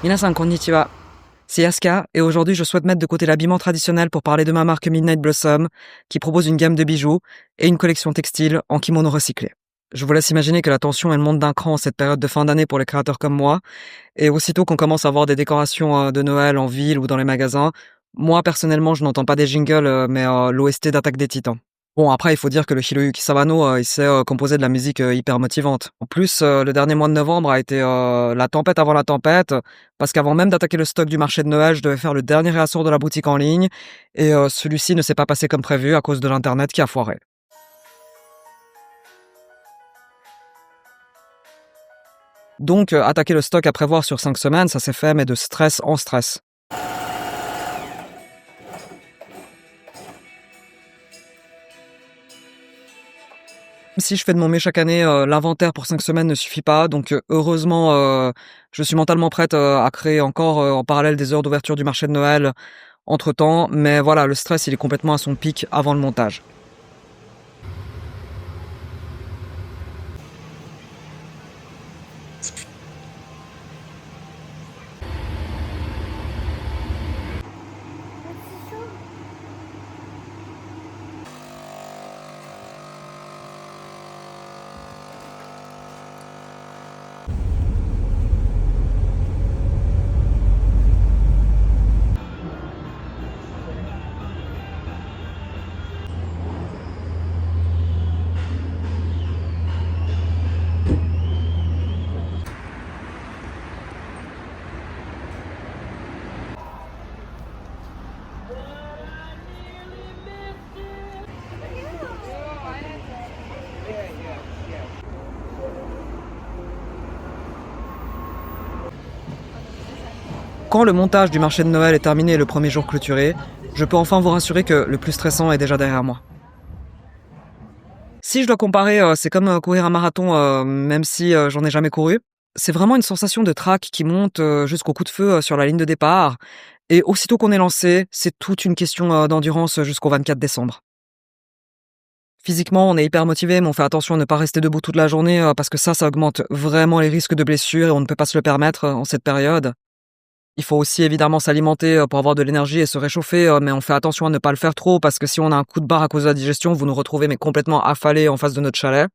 Minasan konnichiwa. C'est Yaska et aujourd'hui je souhaite mettre de côté l'habillement traditionnel pour parler de ma marque Midnight Blossom qui propose une gamme de bijoux et une collection textile en kimono recyclé. Je vous laisse imaginer que la tension elle monte d'un cran en cette période de fin d'année pour les créateurs comme moi et aussitôt qu'on commence à voir des décorations de Noël en ville ou dans les magasins, moi personnellement je n'entends pas des jingles mais l'OST d'Attaque des Titans. Bon, après, il faut dire que le Hiroyuki Sawano, il sait composer de la musique hyper motivante. En plus, le dernier mois de novembre a été la tempête avant la tempête, parce qu'avant même d'attaquer le stock du marché de Noël, je devais faire le dernier réassort de la boutique en ligne, et celui-ci ne s'est pas passé comme prévu à cause de l'internet qui a foiré. Donc, attaquer le stock à prévoir sur 5 semaines, ça s'est fait, mais de stress en stress. Si je fais de mon mieux chaque année, l'inventaire pour 5 semaines ne suffit pas, donc heureusement, je suis mentalement prête, à créer encore, en parallèle des heures d'ouverture du marché de Noël entre-temps, mais voilà, le stress, il est complètement à son pic avant le montage. Quand le montage du marché de Noël est terminé et le premier jour clôturé, je peux enfin vous rassurer que le plus stressant est déjà derrière moi. Si je dois comparer, c'est comme courir un marathon, même si j'en ai jamais couru. C'est vraiment une sensation de trac qui monte jusqu'au coup de feu sur la ligne de départ. Et aussitôt qu'on est lancé, c'est toute une question d'endurance jusqu'au 24 décembre. Physiquement, on est hyper motivé, mais on fait attention à ne pas rester debout toute la journée parce que ça augmente vraiment les risques de blessures et on ne peut pas se le permettre en cette période. Il faut aussi évidemment s'alimenter pour avoir de l'énergie et se réchauffer, mais on fait attention à ne pas le faire trop parce que si on a un coup de barre à cause de la digestion, vous nous retrouvez mais complètement affalés en face de notre chalet.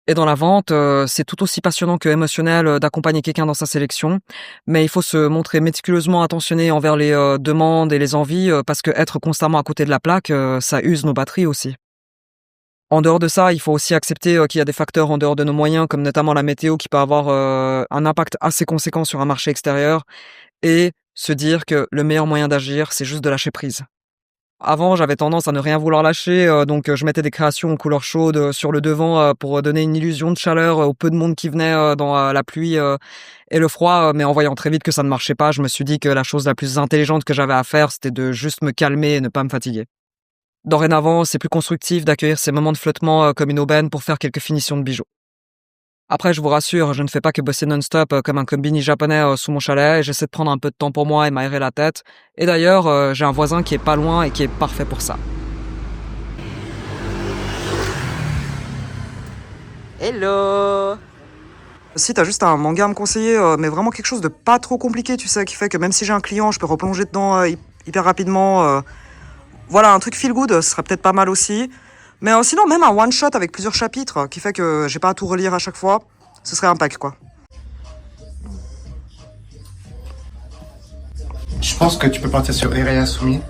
Et dans la vente, c'est tout aussi passionnant que émotionnel d'accompagner quelqu'un dans sa sélection, mais il faut se montrer méticuleusement attentionné envers les demandes et les envies parce que être constamment à côté de la plaque, ça use nos batteries aussi. En dehors de ça, il faut aussi accepter qu'il y a des facteurs en dehors de nos moyens, comme notamment la météo qui peut avoir un impact assez conséquent sur un marché extérieur et se dire que le meilleur moyen d'agir, c'est juste de lâcher prise. Avant, j'avais tendance à ne rien vouloir lâcher, donc je mettais des créations aux couleurs chaudes sur le devant pour donner une illusion de chaleur au peu de monde qui venait dans la pluie et le froid, mais en voyant très vite que ça ne marchait pas, je me suis dit que la chose la plus intelligente que j'avais à faire, c'était de juste me calmer et ne pas me fatiguer. Dorénavant, c'est plus constructif d'accueillir ces moments de flottement comme une aubaine pour faire quelques finitions de bijoux. Après, je vous rassure, je ne fais pas que bosser non-stop comme un combini japonais sous mon chalet. J'essaie de prendre un peu de temps pour moi et m'aérer la tête. Et d'ailleurs, j'ai un voisin qui est pas loin et qui est parfait pour ça. Hello! Si t'as juste un manga à me conseiller, mais vraiment quelque chose de pas trop compliqué, tu sais, qui fait que même si j'ai un client, je peux replonger dedans hyper rapidement. Voilà, un truc feel good, ce serait peut-être pas mal aussi. Mais sinon, même un one-shot avec plusieurs chapitres, qui fait que j'ai pas à tout relire à chaque fois, ce serait un pack, quoi. Je pense que tu peux partir sur Ere Yasumi.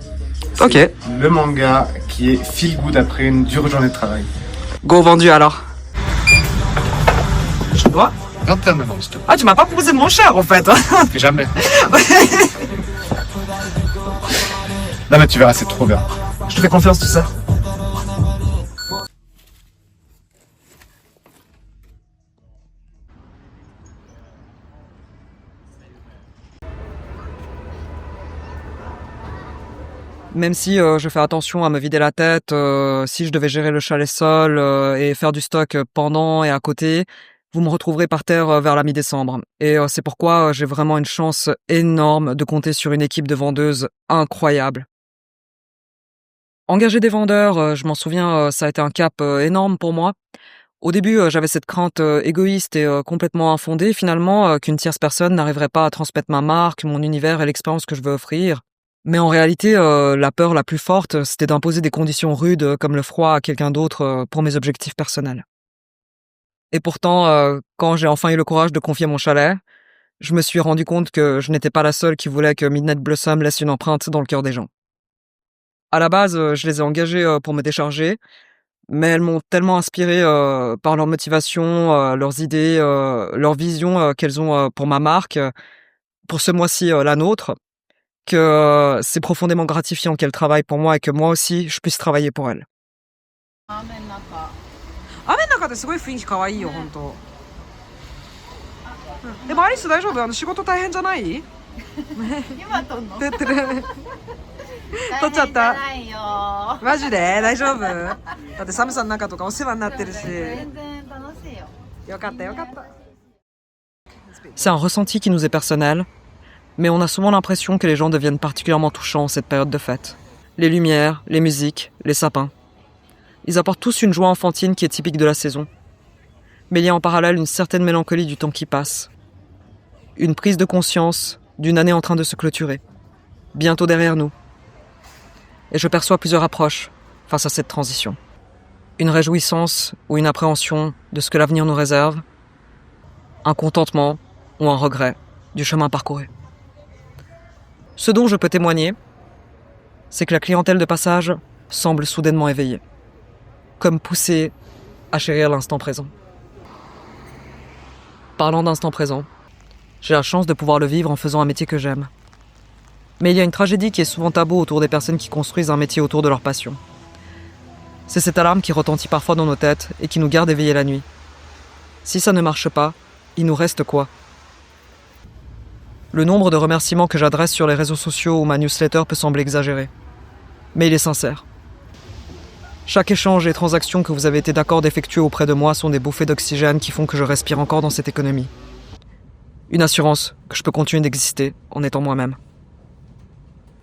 Ok, Le manga qui est feel good après une dure journée de travail. go vendu alors. Je dois? 21 novembre, s'il te plaît. Ah, tu m'as pas proposé de moins cher en fait. Jamais. Non mais tu verras, c'est trop bien. Je te fais confiance, tout ça. Même si je fais attention à me vider la tête, si je devais gérer le chalet seul et faire du stock pendant et à côté, vous me retrouverez par terre vers la mi-décembre. Et c'est pourquoi j'ai vraiment une chance énorme de compter sur une équipe de vendeuses incroyable. Engager des vendeurs, je m'en souviens, ça a été un cap énorme pour moi. Au début, j'avais cette crainte égoïste et complètement infondée, finalement, qu'une tierce personne n'arriverait pas à transmettre ma marque, mon univers et l'expérience que je veux offrir. Mais en réalité, la peur la plus forte, c'était d'imposer des conditions rudes, comme le froid à quelqu'un d'autre, pour mes objectifs personnels. Et pourtant, quand j'ai enfin eu le courage de confier mon chalet, je me suis rendu compte que je n'étais pas la seule qui voulait que Midnight Blossom laisse une empreinte dans le cœur des gens. À la base, je les ai engagées pour me décharger, mais elles m'ont tellement inspiré par leur motivation, leurs idées, leur vision qu'elles ont pour ma marque, pour ce mois-ci la nôtre, que c'est profondément gratifiant qu'elles travaillent pour moi et que moi aussi je puisse travailler pour elles. 雨の中ってすごい雰囲気可愛いよ、本当。でもアリス大丈夫？仕事大変じゃない？今撮んの？撮ってる。撮っちゃった。大変じゃないよ。マジで大丈夫？だって寒さの中とかお世話になってるし。全然楽しいよ。よかったよかった。C'est un ressenti qui nous est personnel, mais on a souvent l'impression que les gens deviennent particulièrement touchants en cette période de fête. Les lumières, les musiques, les sapins. Ils apportent tous une joie enfantine qui est typique de la saison. Mais il y a en parallèle une certaine mélancolie du temps qui passe. Une prise de conscience d'une année en train de se clôturer, bientôt derrière nous. Et je perçois plusieurs approches face à cette transition. Une réjouissance ou une appréhension de ce que l'avenir nous réserve, un contentement ou un regret du chemin parcouru. Ce dont je peux témoigner, c'est que la clientèle de passage semble soudainement éveillée, comme poussée à chérir l'instant présent. Parlant d'instant présent, j'ai la chance de pouvoir le vivre en faisant un métier que j'aime. Mais il y a une tragédie qui est souvent tabou autour des personnes qui construisent un métier autour de leur passion. C'est cette alarme qui retentit parfois dans nos têtes et qui nous garde éveillés la nuit. Si ça ne marche pas, il nous reste quoi? Le nombre de remerciements que j'adresse sur les réseaux sociaux ou ma newsletter peut sembler exagéré. Mais il est sincère. Chaque échange et transaction que vous avez été d'accord d'effectuer auprès de moi sont des bouffées d'oxygène qui font que je respire encore dans cette économie. Une assurance que je peux continuer d'exister en étant moi-même.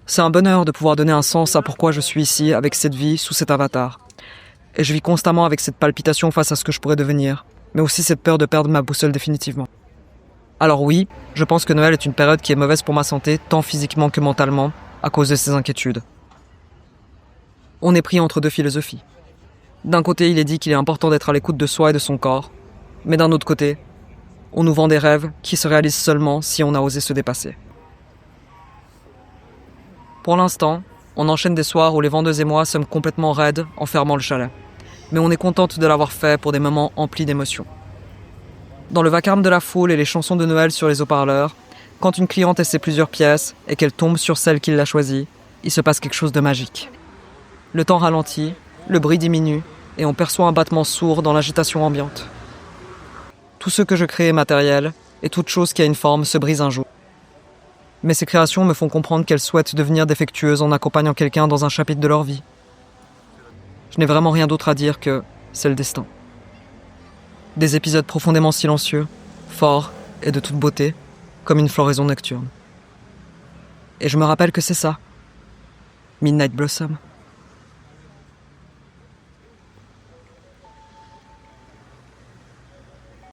C'est un bonheur de pouvoir donner un sens à pourquoi je suis ici avec cette vie sous cet avatar. Et je vis constamment avec cette palpitation face à ce que je pourrais devenir, mais aussi cette peur de perdre ma boussole définitivement. Alors oui, je pense que Noël est une période qui est mauvaise pour ma santé, tant physiquement que mentalement, à cause de ces inquiétudes. On est pris entre deux philosophies. D'un côté, il est dit qu'il est important d'être à l'écoute de soi et de son corps, mais d'un autre côté, on nous vend des rêves qui se réalisent seulement si on a osé se dépasser. Pour l'instant, on enchaîne des soirs où les vendeuses et moi sommes complètement raides en fermant le chalet. Mais on est contente de l'avoir fait pour des moments emplis d'émotions. Dans le vacarme de la foule et les chansons de Noël sur les haut-parleurs, quand une cliente essaie plusieurs pièces et qu'elle tombe sur celle qui l'a choisie, il se passe quelque chose de magique. Le temps ralentit, le bruit diminue et on perçoit un battement sourd dans l'agitation ambiante. Tout ce que je crée est matériel et toute chose qui a une forme se brise un jour. Mais ces créations me font comprendre qu'elles souhaitent devenir défectueuses en accompagnant quelqu'un dans un chapitre de leur vie. Je n'ai vraiment rien d'autre à dire que c'est le destin. Des épisodes profondément silencieux, forts et de toute beauté, comme une floraison nocturne. Et je me rappelle que c'est ça, Midnight Blossom.